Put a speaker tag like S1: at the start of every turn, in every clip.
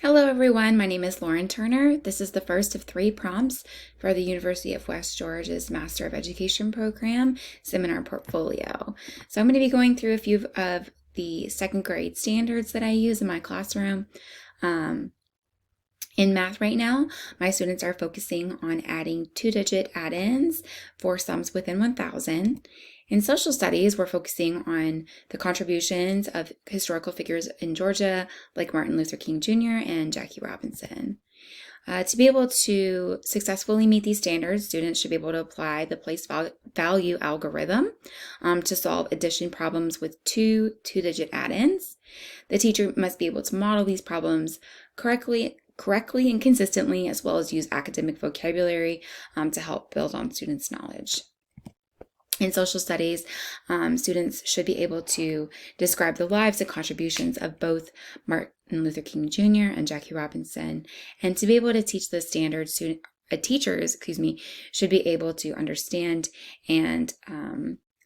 S1: Hello everyone, my name is Lauren Turner. This is the first of 3 prompts for the University of West Georgia's Master of Education program seminar portfolio. So I'm going to be going through a few of the second grade standards that I use in my classroom. In math right now, my students are focusing on adding 2-digit add-ins for sums within 1,000. In social studies, we're focusing on the contributions of historical figures in Georgia like Martin Luther King Jr. and Jackie Robinson. To be able to successfully meet these standards, students should be able to apply the place value algorithm to solve addition problems with 2-digit add-ins. The teacher must be able to model these problems correctly and consistently, as well as use academic vocabulary to help build on students' knowledge. In social studies, students should be able to describe the lives and contributions of both Martin Luther King Jr. and Jackie Robinson, and to be able to teach the standards, teachers should be able to understand and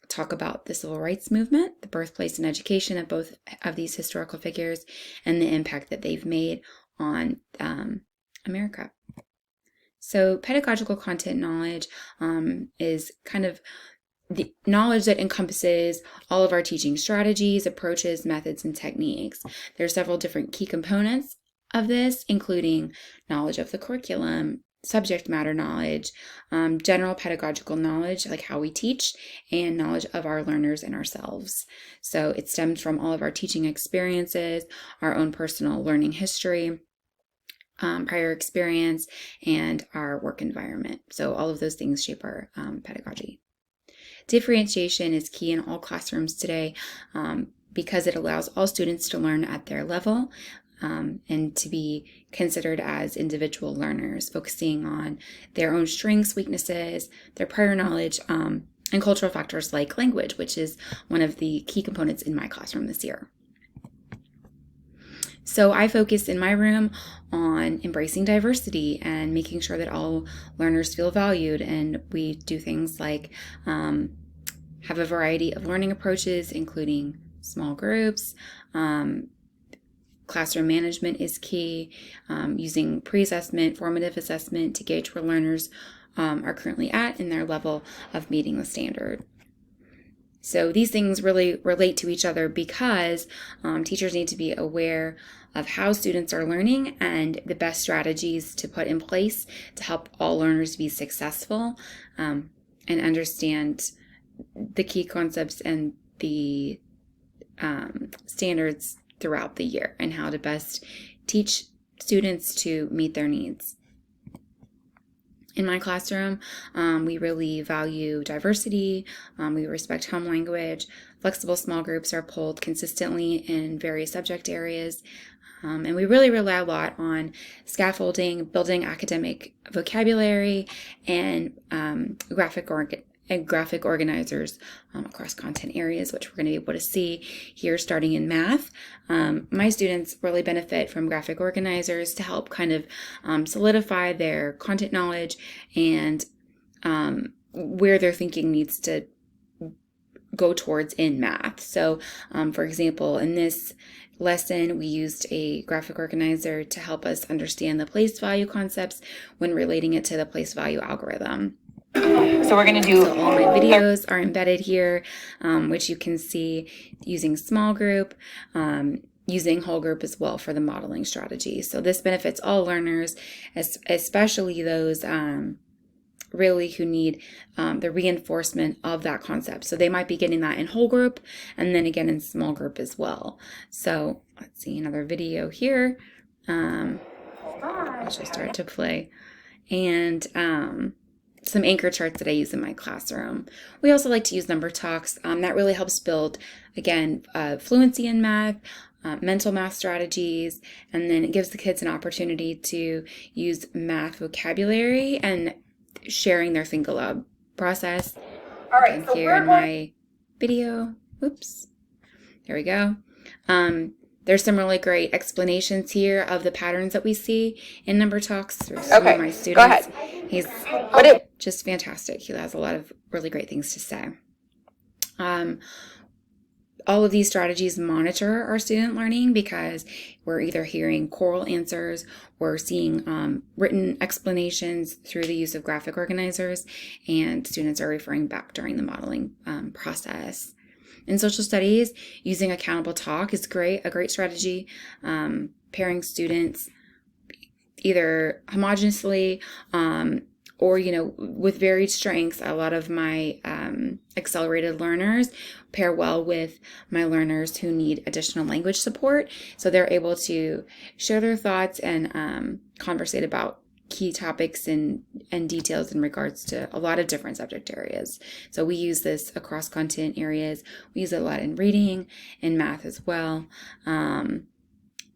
S1: talk about the civil rights movement, the birthplace and education of both of these historical figures, and the impact that they've made on America. So pedagogical content knowledge is kind of the knowledge that encompasses all of our teaching strategies, approaches, methods, and techniques. There are several different key components of this, including knowledge of the curriculum, subject matter knowledge, general pedagogical knowledge, like how we teach, and knowledge of our learners and ourselves. So it stems from all of our teaching experiences, our own personal learning history, prior experience, and our work environment. So all of those things shape our pedagogy. Differentiation is key in all classrooms today because it allows all students to learn at their level and to be considered as individual learners, focusing on their own strengths, weaknesses, their prior knowledge, and cultural factors like language, which is one of the key components in my classroom this year. So I focus in my room on embracing diversity and making sure that all learners feel valued. And we do things like have a variety of learning approaches, including small groups. Classroom management is key, using pre-assessment, formative assessment to gauge where learners are currently at in their level of meeting the standard. So these things really relate to each other because teachers need to be aware of how students are learning and the best strategies to put in place to help all learners be successful and understand the key concepts and the standards throughout the year and how to best teach students to meet their needs. In my classroom, we really value diversity, we respect home language, flexible small groups are pulled consistently in various subject areas, and we really rely a lot on scaffolding, building academic vocabulary, and graphic organizers across content areas, which we're going to be able to see here starting in math. My students really benefit from graphic organizers to help kind of solidify their content knowledge and where their thinking needs to go towards in math. So, for example, in this lesson, we used a graphic organizer to help us understand the place value concepts when relating it to the place value algorithm. So we're going to do all my videos are embedded here, which you can see using small group, using whole group as well for the modeling strategy. So this benefits all learners, especially those really who need the reinforcement of that concept. So they might be getting that in whole group and then again in small group as well. So let's see another video here. I should start to play. And some anchor charts that I use in my classroom. We also like to use number talks. That really helps build, again, fluency in math, mental math strategies, and then it gives the kids an opportunity to use math vocabulary and sharing their think aloud process. All right, so here in my video, oops, there we go. There's some really great explanations here of the patterns that we see in number talks through some of my students.
S2: Go ahead.
S1: He's just fantastic. He has a lot of really great things to say. all of these strategies monitor our student learning because we're either hearing choral answers or seeing written explanations through the use of graphic organizers, and students are referring back during the modeling process. In social studies, using accountable talk is a great strategy. Pairing students either homogeneously or, with varied strengths. A lot of my accelerated learners pair well with my learners who need additional language support. So they're able to share their thoughts and conversate about key topics and details in regards to a lot of different subject areas. So we use this across content areas. We use it a lot in reading and math as well.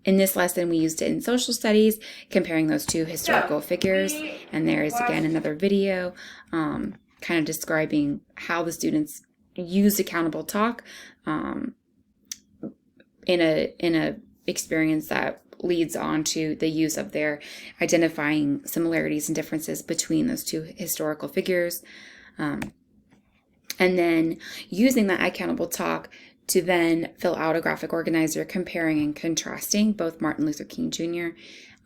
S1: In this lesson, we used it in social studies, comparing those two historical figures. And there is, again, another video kind of describing how the students used accountable talk in a experience that leads on to the use of their identifying similarities and differences between those two historical figures. And then using that accountable talk to then fill out a graphic organizer comparing and contrasting both Martin Luther King Jr.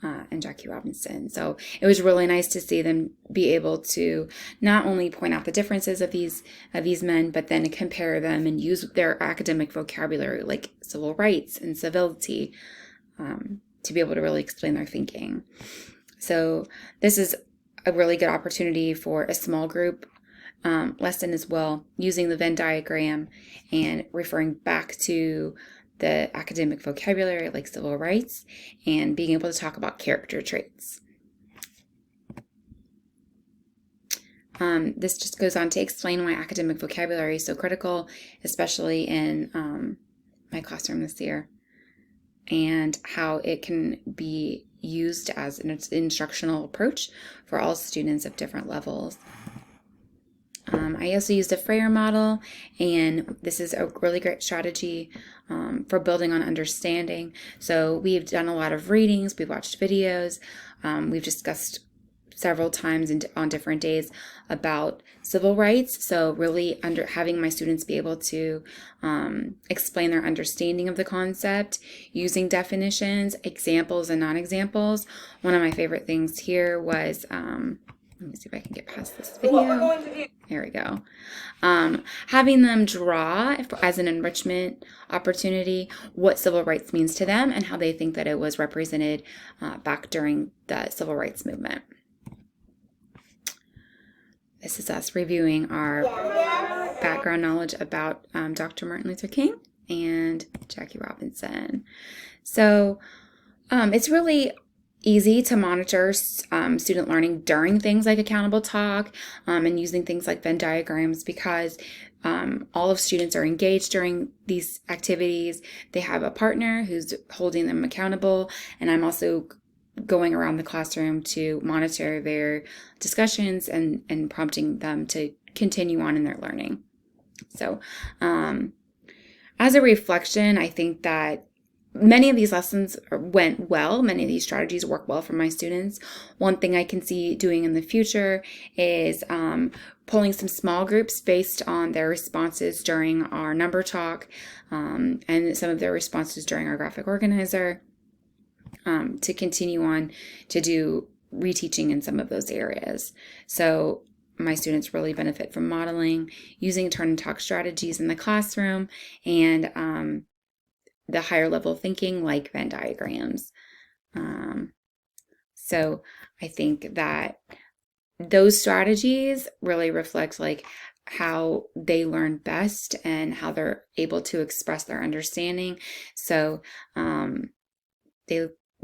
S1: And Jackie Robinson. So it was really nice to see them be able to not only point out the differences of these men, but then compare them and use their academic vocabulary like civil rights and civility to be able to really explain their thinking. So this is a really good opportunity for a small group lesson as well, using the Venn diagram and referring back to the academic vocabulary like civil rights and being able to talk about character traits. This just goes on to explain why academic vocabulary is so critical, especially in my classroom this year, and how it can be used as an instructional approach for all students of different levels. I also used a Freyer model, and this is a really great strategy for building on understanding. So we've done a lot of readings, we've watched videos, we've discussed several times on different days about civil rights. So really having my students be able to explain their understanding of the concept using definitions, examples, and non-examples. One of my favorite things here was let me see if I can get past this video. There we go. Having them draw as an enrichment opportunity what civil rights means to them and how they think that it was represented back during the civil rights movement. This is us reviewing our background knowledge about Dr. Martin Luther King and Jackie Robinson. So it's really easy to monitor student learning during things like accountable talk and using things like Venn diagrams because all of students are engaged during these activities. They have a partner who's holding them accountable, and I'm also going around the classroom to monitor their discussions and prompting them to continue on in their learning. So as a reflection, I think that many of these lessons went well. Many of these strategies work well for my students. One thing I can see doing in the future is pulling some small groups based on their responses during our number talk and some of their responses during our graphic organizer to continue on to do reteaching in some of those areas. So my students really benefit from modeling, using turn and talk strategies in the classroom, and the higher level thinking like Venn diagrams. So I think that those strategies really reflect like how they learn best and how they're able to express their understanding. So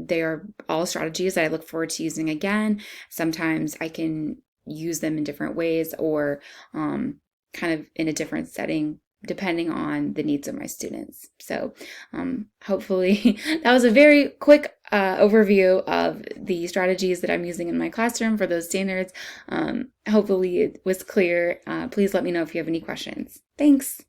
S1: they are all strategies that I look forward to using again. Sometimes I can use them in different ways or kind of in a different setting depending on the needs of my students. So hopefully that was a very quick overview of the strategies that I'm using in my classroom for those standards. Hopefully it was clear. Please let me know if you have any questions. Thanks.